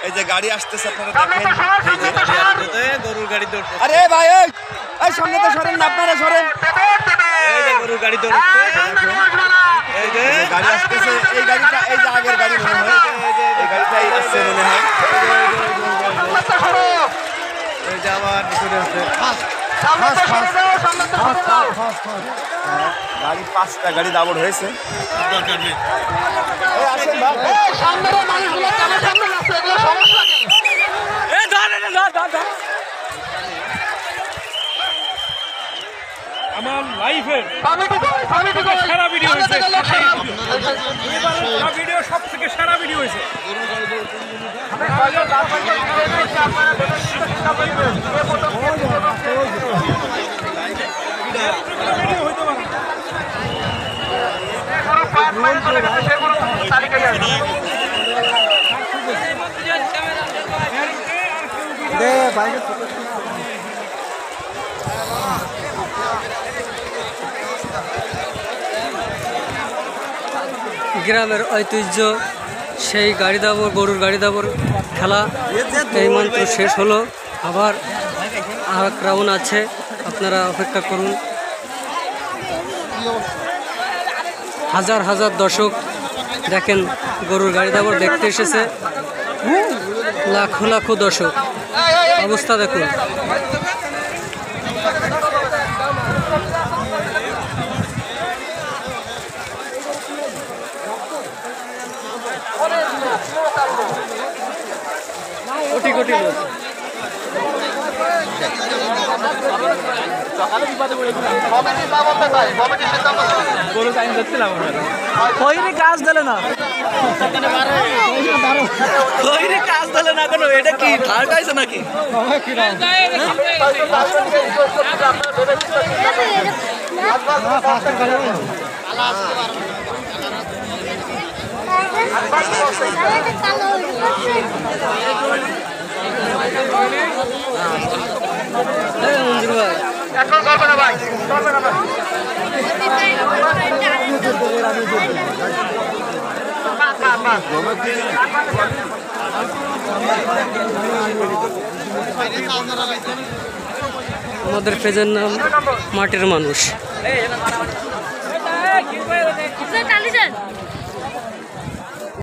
এই যে গাড়ি আসতেছে আপনারা দেখেন, গরুর গাড়ি দৌড়ছে। আরে ভাই এই সামনে তো সরেন না, আপনারা সরেন। এই যে গরুর গাড়ি দৌড়ছে, এই যে গাড়ি আসতেছে। এই গাড়িটা এই যে আগের গাড়ি মনে হয়, এই গাড়িটাই আসছে মনে হয়। এই যে আবার ভিতরে আছে গাড়ি, 5টা গাড়ি দাবড় হয়েছে। আমার লাইফের সেরা ভিডিও হয়েছে, ভিডিও সব থেকে সেরা ভিডিও হয়েছে। গ্রামের ঐতিহ্য সেই গাড়ি দাবর, গরুর গাড়ি দাবর খেলা এই মাত্র শেষ হলো। আবার আর এক রাউন্ড আছে, আপনারা অপেক্ষা করুন। হাজার হাজার দর্শক দেখেন গরুর গাড়ি দাবর দেখতে এসেছে, লাখো লাখো দর্শক। অবস্থা দেখুন। কোটি কোটি লোক। কাজ দিলে না, কাজ দিলে না কেন? এটা কি ধার খাইছে নাকি? মঞ্জুর ভাই আমাদের পেজের নাম মাটির মানুষ।